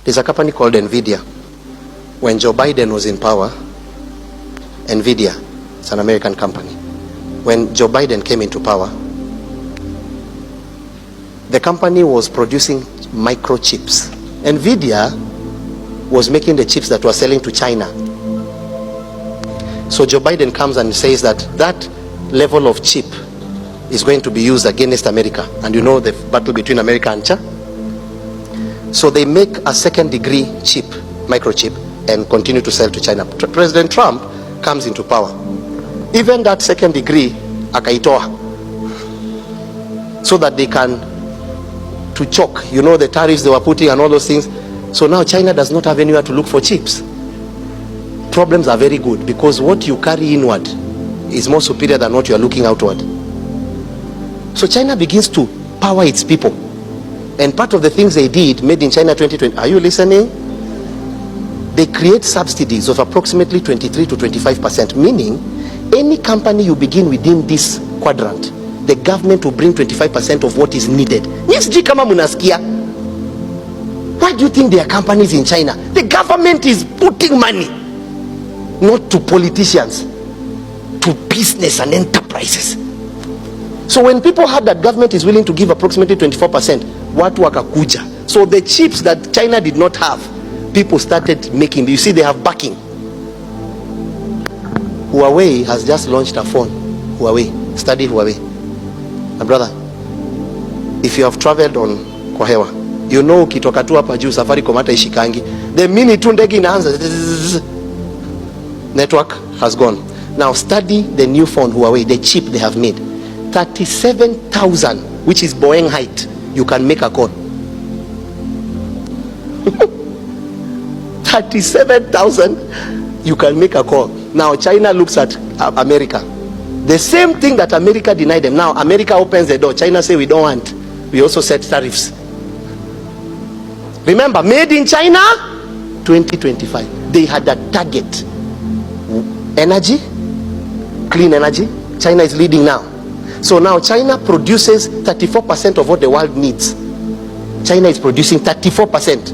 There's a company called NVIDIA. When Joe Biden was in power, NVIDIA, it's an American company. When Joe Biden came into power, the company was producing microchips. NVIDIA was making the chips that were selling to China. So Joe Biden comes and says that that level of chip is going to be used against America. And you know the battle between America and China. So they make a second degree chip, microchip, and continue to sell to China. President Trump comes into power. Even that second degree, akaitoa, so that they can to choke, you know, the tariffs they were putting and all those things. So now China does not have anywhere to look for chips. Problems are very good because what you carry inward is more superior than what you are looking outward. So China begins to power its people. And part of the things they did, Made in China 2020, are you listening? They create subsidies of approximately 23 to 25%, meaning any company you begin within this quadrant, the government will bring 25% of what is needed. Why do you think there are companies in China? The government is putting money, not to politicians, to business and enterprises. So when people heard that government is willing to give approximately 24%, watu wakakuja. So the chips that China did not have, people started making. You see, they have backing. Huawei has just launched a phone. Huawei, study Huawei. My brother, if you have traveled on kwa hewa, you know ukitoka tu hapa juu Safaricom hata ishikangi. The minute tu ndege inaanza, network has gone. Now study the new phone Huawei, the chip they have made. 37,000, which is Boeing height, you can make a call. 37,000, you can make a call. Now China looks at America. The same thing that America denied them. Now America opens the door. China say we don't want. We also set tariffs. Remember, made in China 2025. They had a target. Energy, clean energy. China is leading now. So now China produces 34% of what the world needs. China is producing 34%.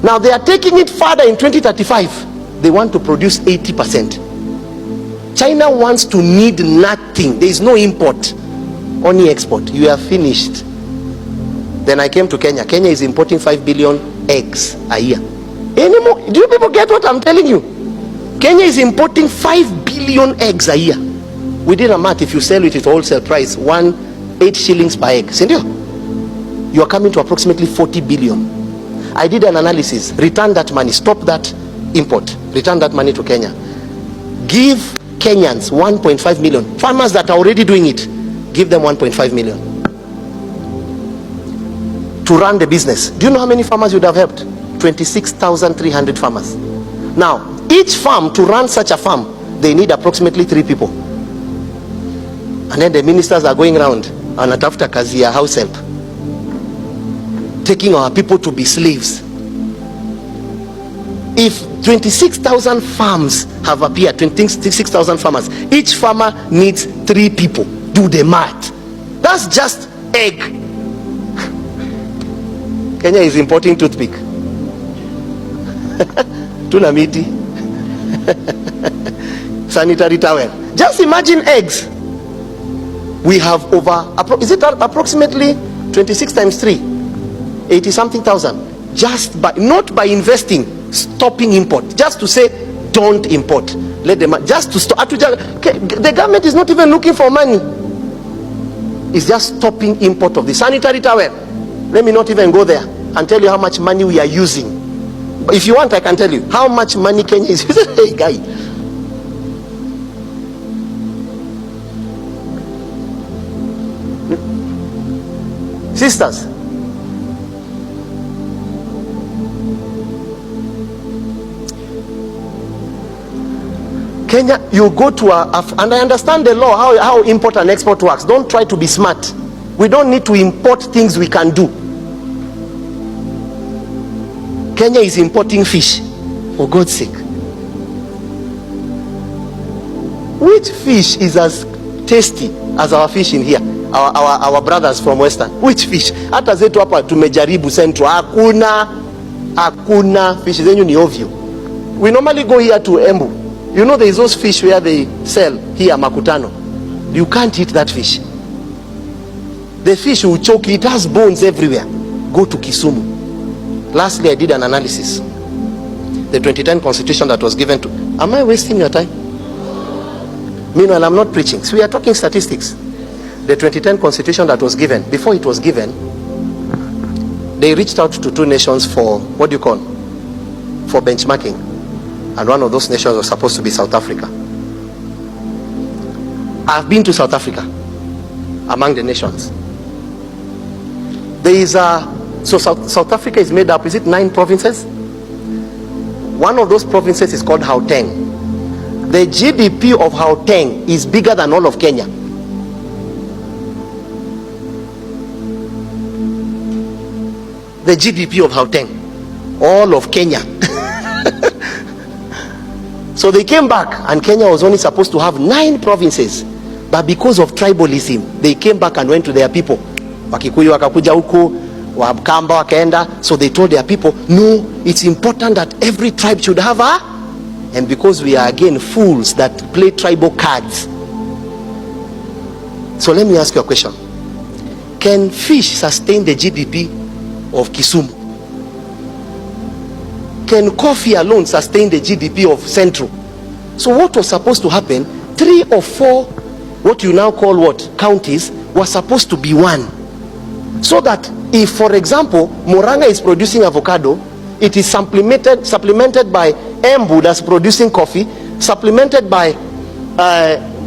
Now they are taking it further in 2035. They want to produce 80%. China wants to need nothing. There is no import, only export. You are finished. Then I came to Kenya. Kenya is importing 5 billion eggs a year. Anymore? Do you people get what I'm telling you? Kenya is importing 5 billion eggs a year. We did a math. If you sell it at wholesale price, 8 shillings per egg. You are coming to approximately 40 billion. I did an analysis. Return that money. Stop that import. Return that money to Kenya. Give Kenyans 1.5 million. Farmers that are already doing it, give them 1.5 million to run the business. Do you know how many farmers you'd have helped? 26,300 farmers. Now, each farm, to run such a farm, they need approximately 3 people. And then the ministers are going around and after kazi ya house help, taking our people to be slaves. If 26,000 farms have appeared, 26,000 farmers, each farmer needs 3 people. Do the math. That's just egg. Kenya is importing toothpick. Tuna miti. Sanitary towel. Just imagine eggs. We have over, is it approximately 26 times 3? 80 something thousand. Just by, not by investing, stopping import. Just to say, don't import. Let them, just to stop. The government is not even looking for money. It's just stopping import of the sanitary towel. Let me not even go there and tell you how much money we are using. But if you want, I can tell you how much money Kenya is using. Hey, guy. Sisters, Kenya, you go to and I understand the law, how import and export works. Don't try to be smart. We don't need to import things we can do. Kenya is importing fish, for God's sake. Which fish is as tasty as our fish in here? Our brothers from Western. Which fish? Hata zetu hapa tumejaribu Central, hakuna fish zenyu ni ovyo. We normally go here to Embu. You know there is those fish where they sell here Makutano. You can't eat that fish. The fish will choke, it has bones everywhere. Go to Kisumu. Lastly, I did an analysis. The 2010 constitution that was given to... Am I wasting your time? Meanwhile, I'm not preaching. So we are talking statistics. The 2010 constitution that was given, before it was given, they reached out to 2 nations for, what do you call, for benchmarking. And one of those nations was supposed to be South Africa. I've been to South Africa, among the nations. There is a... So South Africa is made up, is it 9 provinces? One of those provinces is called Gauteng. The GDP of Gauteng is bigger than all of Kenya. The GDP of Gauteng, all of Kenya. So they came back, and Kenya was only supposed to have 9 provinces, but because of tribalism, they came back and went to their people. Wakikuyu wakakuja huku, Wakamba wakaenda, so they told their people, no, it's important that every tribe should have a... And because we are again fools that play tribal cards. So let me ask you a question. Can fish sustain the GDP of Kisumu? Can coffee alone sustain the GDP of Central? So what was supposed to happen, 3 or 4, what you now call what, counties, were supposed to be one. So that if, for example, Murang'a is producing avocado, it is supplemented by Embu that's producing coffee, supplemented by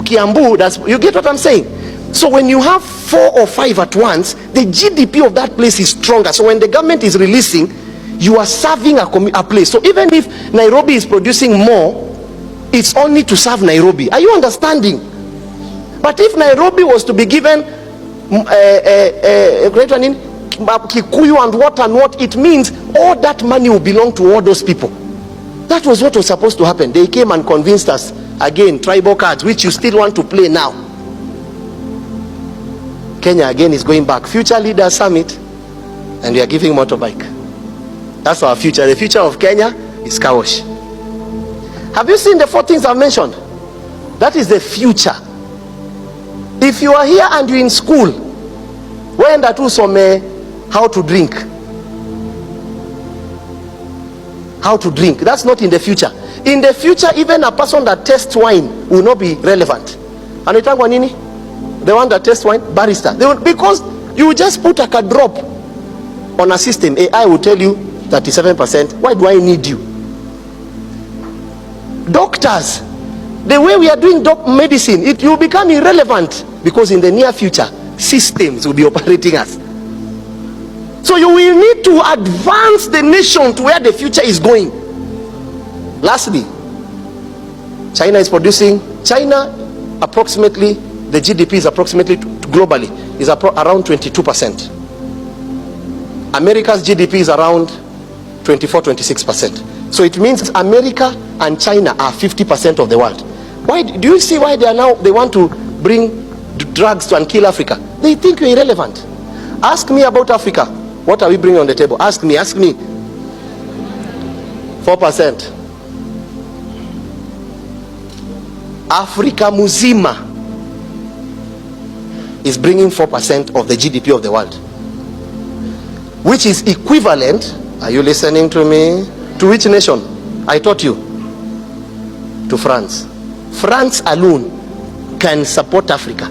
Kiambu, that's, you get what I'm saying? So when you have 4 or 5 at once, the GDP of that place is stronger. So when the government is releasing, you are serving a place. So even if Nairobi is producing more, it's only to serve Nairobi. Are you understanding? But if Nairobi was to be given Kikuyu and what, it means all that money will belong to all those people. That was what was supposed to happen. They came and convinced us, again, tribal cards, which you still want to play now. Kenya again is going back. Future Leaders Summit, and we are giving motorbike. That's our future. The future of Kenya is car wash. Have you seen the 4 things I've mentioned? That is the future. If you are here and you're in school, when that some how to drink. How to drink. That's not in the future. In the future, even a person that tests wine will not be relevant. And nini? The one that tests wine, barista. Because you just put a drop on a system, AI will tell you 37%. Why do I need you? Doctors, the way we are doing medicine, it will become irrelevant, because in the near future, systems will be operating us. So you will need to advance the nation to where the future is going. Lastly, China is producing, approximately, the GDP is approximately, globally, is around 22%. America's GDP is around 24-26%. So it means America and China are 50% of the world. Why do you see why they want to bring drugs to and kill Africa? They think you're irrelevant. Ask me about Africa. What are we bringing on the table? Ask me. 4%. Africa muzima is bringing 4% of the GDP of the world, which is equivalent, are you listening to me? To which nation? I taught you. To France. France alone can support Africa.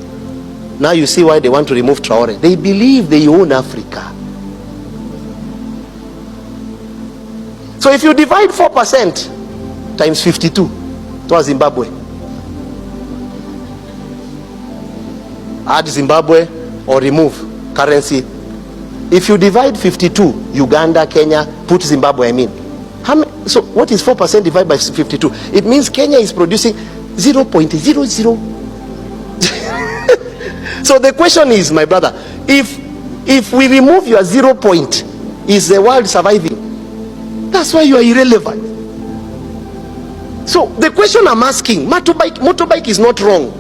Now you see why they want to remove Traore. They believe they own Africa. So if you divide 4% times 52 to Zimbabwe, add Zimbabwe or remove currency. If you divide 52, Uganda, Kenya, put Zimbabwe, so what is 4% divided by 52? It means Kenya is producing 0.00. So the question is, my brother, if we remove your 0 point, is the world surviving? That's why you are irrelevant. So the question I'm asking, motorbike is not wrong,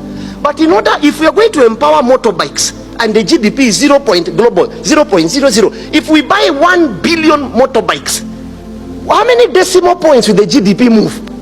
but in order, if we are going to empower motorbikes, and the GDP is 0.00. If we buy 1 billion motorbikes, how many decimal points will the GDP move?